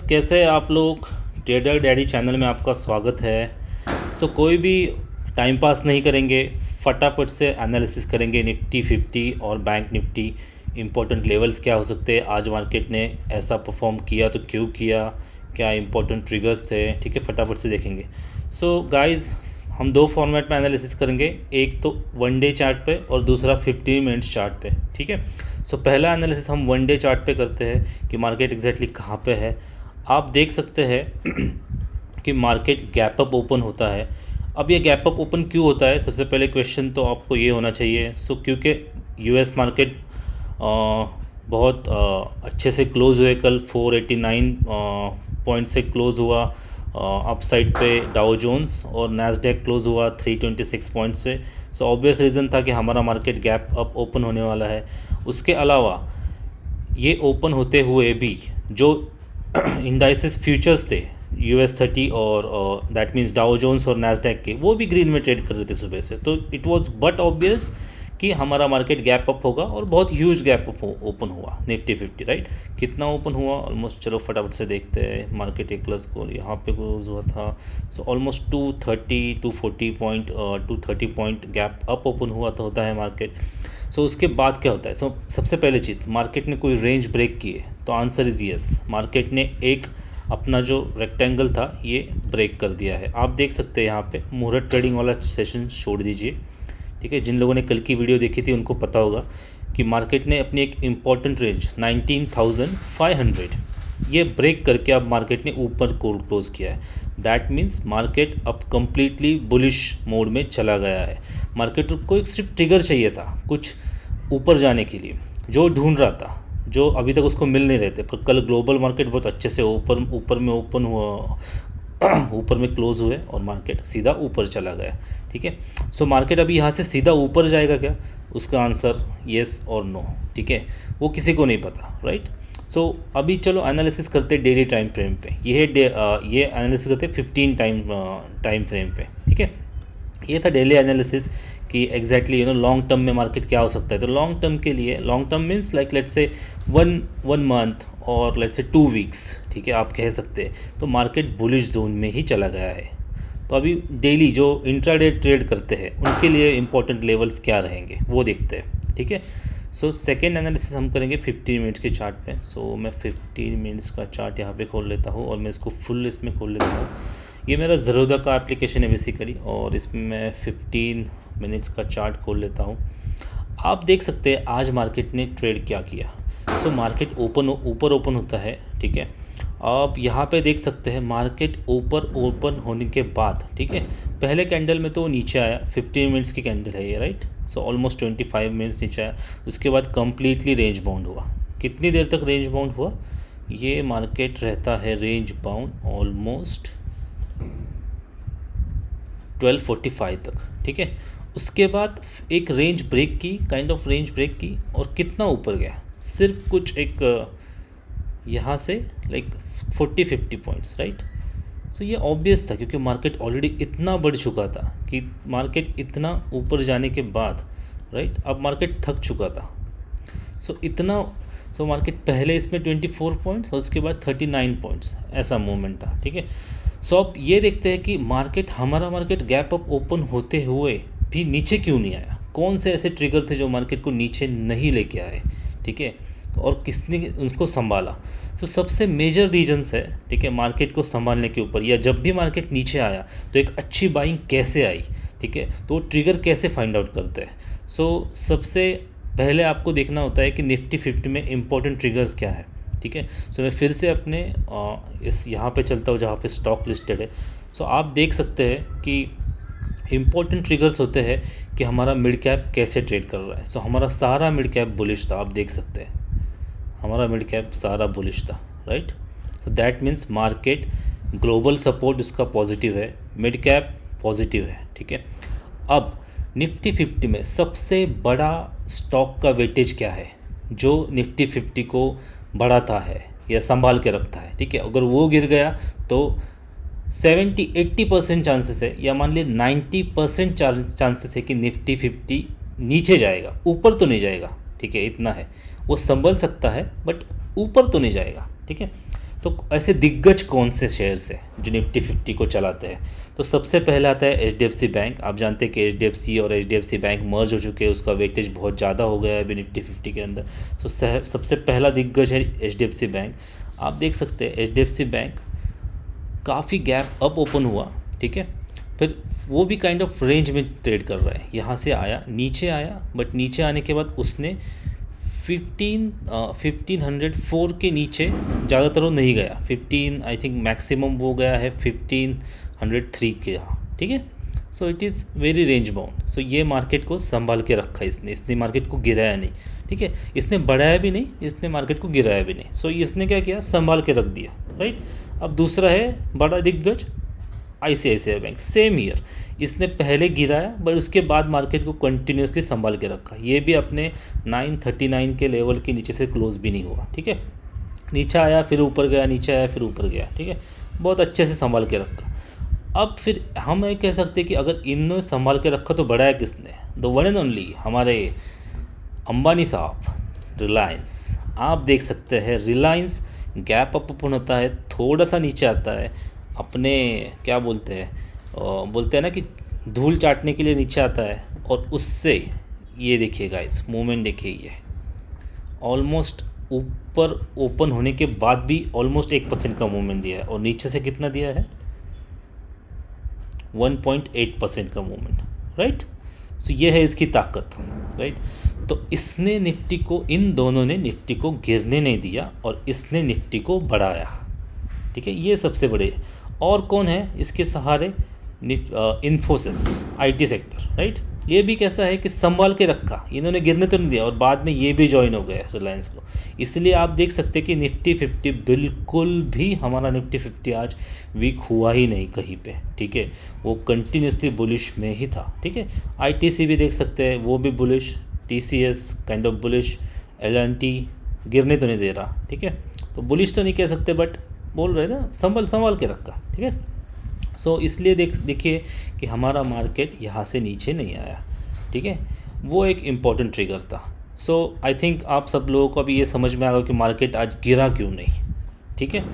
कैसे आप लोग। ट्रेडर डैडी चैनल में आपका स्वागत है। कोई भी टाइम पास नहीं करेंगे, फटाफट से एनालिसिस करेंगे निफ्टी 50 और बैंक निफ्टी। इम्पोर्टेंट लेवल्स क्या हो सकते हैं, आज मार्केट ने ऐसा परफॉर्म किया तो क्यों किया, क्या इम्पोर्टेंट ट्रिगर्स थे, ठीक है, फटाफट से देखेंगे। गाइस, हम दो फॉर्मेट में एनालिसिस करेंगे, एक तो वन डे चार्ट पे और दूसरा 15 मिनट्स चार्ट पे, ठीक है। पहला एनालिसिस हम वन डे चार्ट पे करते हैं कि मार्केट एग्जैक्टली कहाँ पे है। आप देख सकते हैं कि मार्केट गैप अप ओपन होता है। अब ये गैप अप ओपन क्यों होता है, सबसे पहले क्वेश्चन तो आपको ये होना चाहिए। क्योंकि यूएस मार्केट बहुत अच्छे से क्लोज़ हुए, कल 489 पॉइंट से क्लोज़ हुआ अप साइड पे डाउ जोन्स, और नैस्डैक क्लोज़ हुआ 326 पॉइंट से। ऑब्वियस रीज़न था कि हमारा मार्केट गैप अप ओपन होने वाला है। उसके अलावा ये ओपन होते हुए भी जो इंडाइसिस फ्यूचर्स थे US 30 और दैट मीन्स डाउ जोन्स और नैस्डैक के, वो भी ग्रीन में ट्रेड कर रहे थे सुबह से। तो इट वाज बट ऑब्वियस कि हमारा मार्केट गैप अप होगा, और बहुत ह्यूज गैप अप ओपन हुआ निफ्टी 50, राइट। कितना ओपन हुआ ऑलमोस्ट, चलो फटाफट से देखते हैं। मार्केट एक प्लस को यहाँ पे क्लोज हुआ था, almost 230 point gap up open हुआ तो होता है मार्केट। उसके बाद क्या होता है। सबसे पहले चीज़, मार्केट ने कोई रेंज ब्रेक की है, तो आंसर इज़ यस। मार्केट ने एक अपना जो रेक्टेंगल था ये ब्रेक कर दिया है। आप देख सकते हैं यहाँ पे मुहूर्त ट्रेडिंग वाला सेशन छोड़ दीजिए, ठीक है। जिन लोगों ने कल की वीडियो देखी थी उनको पता होगा कि मार्केट ने अपनी एक इम्पॉर्टेंट रेंज 19,500 ये ब्रेक करके अब मार्केट ने ऊपर क्लोज किया है। दैट मीन्स मार्केट अब कम्प्लीटली बुलिश मोड में चला गया है। मार्केट को एक सिर्फ ट्रिगर चाहिए था कुछ ऊपर जाने के लिए, जो ढूंढ रहा था, जो अभी तक उसको मिल नहीं रहे थे। पर कल ग्लोबल मार्केट बहुत अच्छे से ऊपर में ओपन हुआ, ऊपर में क्लोज हुए और मार्केट सीधा ऊपर चला गया, ठीक है। मार्केट अभी यहाँ से सीधा ऊपर जाएगा क्या, उसका आंसर येस और नो, ठीक है, वो किसी को नहीं पता, राइट। अभी चलो एनालिसिस करते डेली टाइम फ्रेम पे। ये एनालिसिस करते 15 टाइम फ्रेम पे, ठीक है। ये था डेली एनालिसिस कि एग्जैक्टली लॉन्ग टर्म में मार्केट क्या हो सकता है। तो लॉन्ग टर्म के लिए, long term means like let's say one month और लेट्स से 2 वीक्स, ठीक है, आप कह सकते हैं। तो मार्केट बुलिश जोन में ही चला गया है। तो अभी डेली जो इंट्राडे ट्रेड करते हैं उनके लिए इंपॉर्टेंट लेवल्स क्या रहेंगे वो देखते हैं, ठीक है। सेकेंड एनालिसिस हम करेंगे 15 मिनट्स के चार्ट पे। मैं 15 मिनट्स का चार्ट यहाँ पे खोल लेता हूँ और मैं इसको फुल इसमें खोल लेता हूँ। ये मेरा ज़रोदा का एप्लीकेशन है बेसिकली, और इसमें मैं 15 मिनट्स का चार्ट खोल लेता हूँ। आप देख सकते हैं आज मार्केट ने ट्रेड क्या किया। मार्केट ऊपर ओपन होता है, ठीक है। आप यहाँ पे देख सकते हैं मार्केट ऊपर ओपन होने के बाद, ठीक है, पहले कैंडल में तो वो नीचे आया, 15 मिनट्स की कैंडल है ये, राइट। ऑलमोस्ट 25 मिनट्स नीचे आया। उसके बाद कम्प्लीटली रेंज बाउंड हुआ। कितनी देर तक रेंज बाउंड हुआ, ये मार्केट रहता है रेंज बाउंड ऑलमोस्ट 12:45 तक, ठीक है। उसके बाद एक रेंज ब्रेक की, काइंड ऑफ रेंज ब्रेक की, और कितना ऊपर गया, सिर्फ कुछ एक यहाँ से लाइक 40-50 पॉइंट्स, राइट। ये ऑब्वियस था क्योंकि मार्केट ऑलरेडी इतना बढ़ चुका था कि मार्केट इतना ऊपर जाने के बाद, राइट, अब मार्केट थक चुका था। मार्केट पहले इसमें 24 पॉइंट्स और उसके बाद 39 पॉइंट्स, ऐसा मूवमेंट था, ठीक है। अब ये देखते हैं कि हमारा मार्केट गैप अप ओपन होते हुए भी नीचे क्यों नहीं आया। कौन से ऐसे ट्रिगर थे जो मार्केट को नीचे नहीं लेके आए, ठीक है, और किसने उनको संभाला। सबसे मेजर रीजन्स है, ठीक है, मार्केट को संभालने के ऊपर, या जब भी मार्केट नीचे आया तो एक अच्छी बाइंग कैसे आई, ठीक है, तो ट्रिगर कैसे फाइंड आउट करते हैं। सबसे पहले आपको देखना होता है कि निफ्टी 50 में इंपॉर्टेंट ट्रिगर्स क्या है, ठीक है। मैं फिर से अपने इस यहाँ पे चलता हूँ जहाँ पे स्टॉक लिस्टेड है। आप देख सकते हैं कि इम्पोर्टेंट ट्रिगर्स होते हैं कि हमारा मिड कैप कैसे ट्रेड कर रहा है। हमारा सारा मिड कैप बुलिश था, आप देख सकते हैं हमारा मिड कैप सारा बुलिश था, right. That means market global support उसका पॉजिटिव है, मिड कैप पॉजिटिव है, ठीक है। अब निफ्टी 50 में सबसे बड़ा स्टॉक का वेटेज क्या है जो निफ्टी 50 को बढ़ाता है या संभाल के रखता है, ठीक है। अगर वो गिर गया तो 70-80% चांसेस है, या मान लिए 90% चांसेस है कि निफ्टी 50 नीचे जाएगा, ऊपर तो नहीं जाएगा, ठीक है, इतना है। वो संभल सकता है बट ऊपर तो नहीं जाएगा, ठीक है। तो ऐसे दिग्गज कौन से शेयर्स हैं जो निफ्टी 50 को चलाते हैं? तो सबसे पहला आता है HDFC बैंक। आप जानते हैं कि HDFC और HDFC बैंक मर्ज हो चुके हैं, उसका वेटेज बहुत ज़्यादा हो गया है अभी निफ्टी 50 के अंदर। तो सबसे पहला दिग्गज है HDFC बैंक। आप देख सकते हैं HDFC बैंक काफ़ी गैप अप ओपन हुआ, ठीक है, फिर वो भी काइंड ऑफ रेंज में ट्रेड कर रहा है। यहाँ से आया, नीचे आया, बट नीचे आने के बाद उसने 1504 के नीचे ज़्यादातर वो नहीं गया। 15 आई थिंक मैक्सिमम वो गया है 1503 के यहाँ, ठीक है। So it is very range bound. So ये मार्केट को संभाल के रखा है इसने मार्केट को गिराया नहीं, ठीक है, इसने बढ़ाया भी नहीं, इसने मार्केट को गिराया भी नहीं। सो इसने क्या किया, संभाल के रख दिया, राइट। अब दूसरा है बड़ा दिग्गज ICICI बैंक, सेम ईयर, इसने पहले गिराया बट उसके बाद मार्केट को कंटिन्यूसली संभाल के रखा। ये भी अपने 939 के लेवल के नीचे से क्लोज भी नहीं हुआ, ठीक है, नीचे आया फिर ऊपर गया, नीचे आया फिर ऊपर गया, ठीक है, बहुत अच्छे से संभाल के रखा। अब फिर हम ये कह सकते हैं कि अगर इन्होंने संभाल के रखा तो बढ़ाया किसने? द वन एंड ओनली हमारे अंबानी साहब, रिलायंस। आप देख सकते हैं रिलायंस गैप अप ओपन होता है, थोड़ा सा नीचे आता है, अपने क्या बोलते हैं ना कि धूल चाटने के लिए नीचे आता है, और उससे ये देखिए गाइस मूवमेंट देखिए, ये ऑलमोस्ट ऊपर ओपन होने के बाद भी ऑलमोस्ट 1% का मूवमेंट दिया है, और नीचे से कितना दिया है? 1.8% का मूवमेंट, राइट। सो ये है इसकी ताकत, राइट। तो इसने निफ्टी को, इन दोनों ने निफ्टी को गिरने नहीं दिया और इसने निफ्टी को बढ़ाया, ठीक है, ये सबसे बड़े। और कौन है इसके सहारे? Infosys, IT sector, right. ये भी कैसा है कि संभाल के रखा, इन्होंने गिरने तो नहीं दिया, और बाद में ये भी ज्वाइन हो गए रिलायंस को। इसलिए आप देख सकते हैं कि निफ्टी 50 बिल्कुल भी, हमारा निफ्टी 50 आज वीक हुआ ही नहीं कहीं पे, ठीक है, वो कंटिन्यूसली बुलिश में ही था, ठीक है। ITC भी देख सकते हैं, वो भी bullish, TCS kind of bullish, L&T गिरने तो नहीं दे रहा, ठीक है। तो बुलिश तो नहीं कह सकते, बट बोल रहे ना संभाल के रखा, ठीक है। सो इसलिए देखिए कि हमारा मार्केट यहाँ से नीचे नहीं आया, ठीक है, वो एक इम्पॉर्टेंट ट्रिगर था। सो आई थिंक आप सब लोगों को अभी ये समझ में आ गया कि मार्केट आज गिरा क्यों नहीं, ठीक है।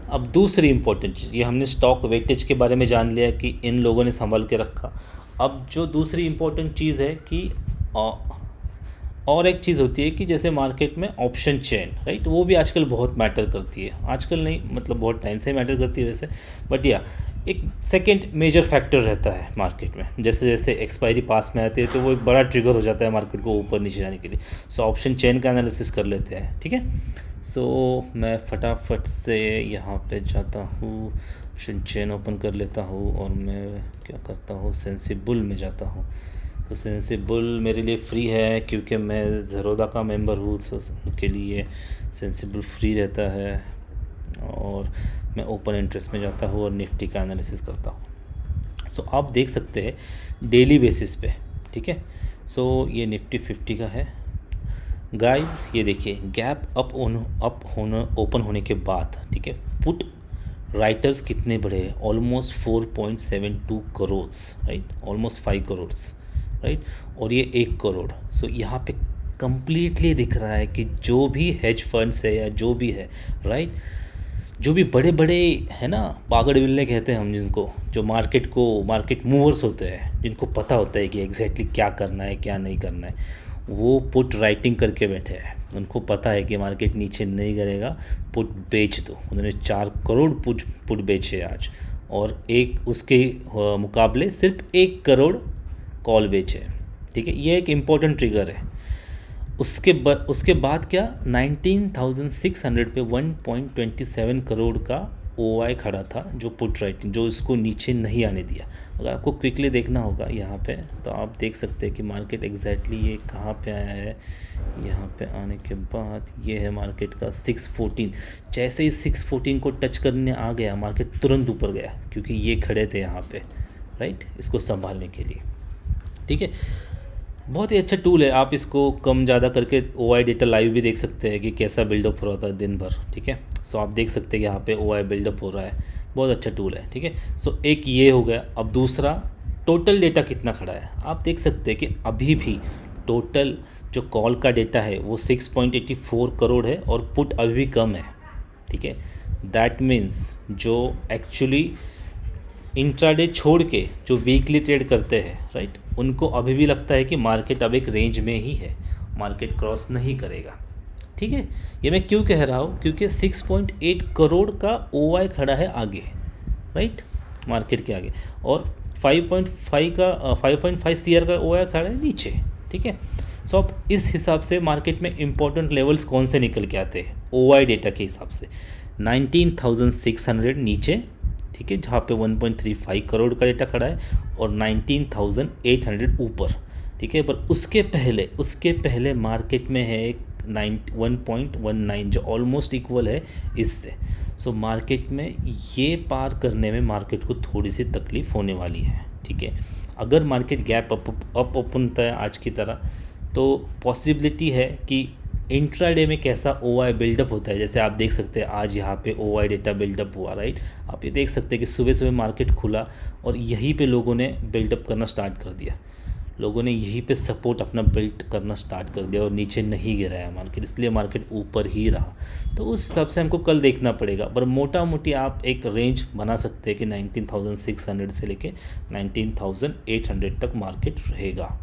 अब दूसरी इम्पॉर्टेंट चीज़, ये हमने स्टॉक वेटेज के बारे में जान लिया कि इन लोगों ने संभाल के रखा। अब जो दूसरी इम्पॉर्टेंट चीज़ है कि और एक चीज़ होती है कि जैसे मार्केट में ऑप्शन चेन, राइट, वो भी आजकल बहुत मैटर करती है। आजकल नहीं, मतलब बहुत टाइम से मैटर करती है वैसे, बट या एक सेकंड मेजर फैक्टर रहता है मार्केट में। जैसे जैसे एक्सपायरी पास में आती है तो वो एक बड़ा ट्रिगर हो जाता है मार्केट को ऊपर नीचे जाने के लिए। सो ऑप्शन चेन का एनालिसिस कर लेते हैं, ठीक है। सो मैं फटाफट से यहाँ पे जाता हूँ, ऑप्शन चेन ओपन कर लेता हूँ, और मैं क्या करता हूँ, सेंसिबल में जाता हूँ। तो सेंसिबल मेरे लिए फ्री है क्योंकि मैं ज़रोदा का मेंबर हूँ, तो उनके लिए सेंसिबल फ्री रहता है। और मैं ओपन इंटरेस्ट में जाता हूँ और निफ्टी का एनालिसिस करता हूँ। सो आप देख सकते हैं डेली बेसिस पे, ठीक है। सो ये निफ्टी 50 का है गाइस, ये देखिए गैप ओपन होने के बाद, ठीक है, पुट राइटर्स कितने बढ़े हैं? Almost 4.72 crore, right, almost 5 crore, right, और ये 1 करोड़। सो यहाँ पे कंप्लीटली दिख रहा है कि जो भी हेज फंड्स है या जो भी है, राइट, जो भी बड़े बड़े है ना, पागड़ बिल्ले कहते हैं हम जिनको, जो मार्केट मूवर्स होते हैं, जिनको पता होता है कि एग्जैक्टली क्या करना है क्या नहीं करना है, वो पुट राइटिंग करके बैठे हैं। उनको पता है कि मार्केट नीचे नहीं करेगा, पुट बेच दो। उन्होंने 4 करोड़ पुट बेचे आज, और एक उसके मुकाबले सिर्फ 1 करोड़ कॉल बेचे, ठीक है। ये एक इम्पोर्टेंट ट्रिगर है। उसके बाद क्या, 19,600 पे 1.27 करोड़ का OI खड़ा था, जो पुट राइटिंग, जो इसको नीचे नहीं आने दिया। अगर आपको क्विकली देखना होगा यहाँ पे, तो आप देख सकते हैं कि मार्केट एग्जैक्टली ये कहाँ पे आया है। यहाँ पे आने के बाद ये है मार्केट का 614। जैसे ही 614 को टच करने आ गया, मार्केट तुरंत ऊपर गया, क्योंकि ये खड़े थे यहाँ पे, राइट, इसको संभालने के लिए, ठीक है। बहुत ही अच्छा टूल है, आप इसको कम ज़्यादा करके OI डेटा लाइव भी देख सकते हैं कि कैसा बिल्डअप हो रहा था दिन भर, ठीक है। सो आप देख सकते हैं कि यहाँ पे OI बिल्डअप हो रहा है, बहुत अच्छा टूल है, ठीक है। सो एक ये हो गया। अब दूसरा, टोटल डेटा कितना खड़ा है, आप देख सकते हैं कि अभी भी टोटल जो कॉल का डेटा है वो 6.84 करोड़ है, और पुट अभी भी कम है, ठीक है। दैट मीन्स जो एक्चुअली इंट्राडे छोड़ के जो वीकली ट्रेड करते हैं राइट, उनको अभी भी लगता है कि मार्केट अब एक रेंज में ही है, मार्केट क्रॉस नहीं करेगा। ठीक है, ये मैं क्यों कह रहा हूँ, क्योंकि 6.8 करोड़ का OI खड़ा है आगे राइट, मार्केट के आगे, और 5.5 CR का OI खड़ा है नीचे। ठीक है, सो अब इस हिसाब से मार्केट में इंपॉर्टेंट लेवल्स कौन से निकल के आते हैं OI डेटा के हिसाब से, 19,600 नीचे, ठीक है, जहाँ पे 1.35 करोड़ का डेटा खड़ा है, और 19,800 ऊपर। ठीक है, पर उसके पहले मार्केट में है एक 1.19 जो ऑलमोस्ट इक्वल है इससे। सो मार्केट में ये पार करने में मार्केट को थोड़ी सी तकलीफ़ होने वाली है। ठीक है, अगर मार्केट गैप अप ओपन होता है आज की तरह, तो पॉसिबिलिटी है कि इंट्राडे में कैसा OI बिल्डअप होता है, जैसे आप देख सकते हैं आज यहाँ पे OI डेटा बिल्डअप हुआ राइट। आप ये देख सकते हैं कि सुबह सुबह मार्केट खुला और यहीं पे लोगों ने बिल्डअप करना स्टार्ट कर दिया, लोगों ने यहीं पे सपोर्ट अपना बिल्ड करना स्टार्ट कर दिया और नीचे नहीं गिराया मार्केट, इसलिए मार्केट ऊपर ही रहा। तो उस हिसाब से हमको कल देखना पड़ेगा, पर मोटा मोटी आप एक रेंज बना सकते हैं कि 19,600 से लेके 19,800 तक मार्केट रहेगा।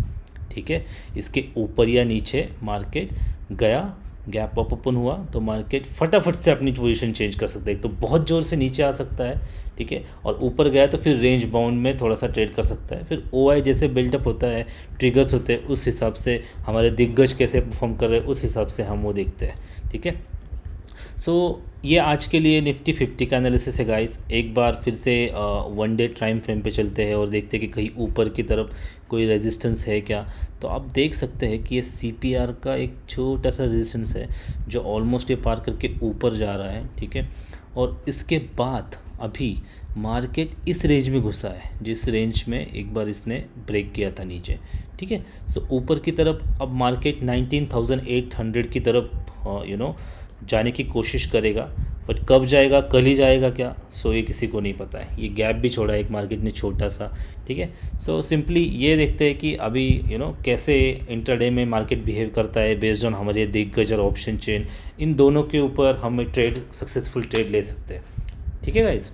ठीक है, इसके ऊपर या नीचे मार्केट गया, गैप अप ओपन हुआ तो मार्केट फटाफट से अपनी पोजीशन चेंज कर सकता है, एक तो बहुत ज़ोर से नीचे आ सकता है। ठीक है, और ऊपर गया तो फिर रेंज बाउंड में थोड़ा सा ट्रेड कर सकता है। फिर OI जैसे बिल्डअप होता है, ट्रिगर्स होते हैं, उस हिसाब से हमारे दिग्गज कैसे परफॉर्म कर रहे हैं उस हिसाब से हम वो देखते हैं। ठीक है, सो ये आज के लिए निफ्टी 50 का एनालिसिस है गाइस। एक बार फिर से 1 डे टाइम फ्रेम पे चलते हैं और देखते हैं कि कहीं ऊपर की तरफ कोई रेजिस्टेंस है क्या। तो आप देख सकते हैं कि ये CPR का एक छोटा सा रेजिस्टेंस है जो ऑलमोस्ट ये पार करके ऊपर जा रहा है। ठीक है, और इसके बाद अभी मार्केट इस रेंज में घुसा है जिस रेंज में एक बार इसने ब्रेक किया था नीचे। ठीक है, सो ऊपर की तरफ अब मार्केट 19,800 की तरफ जाने की कोशिश करेगा, बट कब जाएगा, कल ही जाएगा क्या, सो ये किसी को नहीं पता है। ये गैप भी छोड़ा है एक मार्केट ने छोटा सा। ठीक है, सो सिंपली ये देखते हैं कि अभी कैसे इंट्राडे में मार्केट बिहेव करता है बेस्ड ऑन हमारे दिग्गज और ऑप्शन चेन, इन दोनों के ऊपर हम सक्सेसफुल ट्रेड ले सकते हैं। ठीक है गाइज।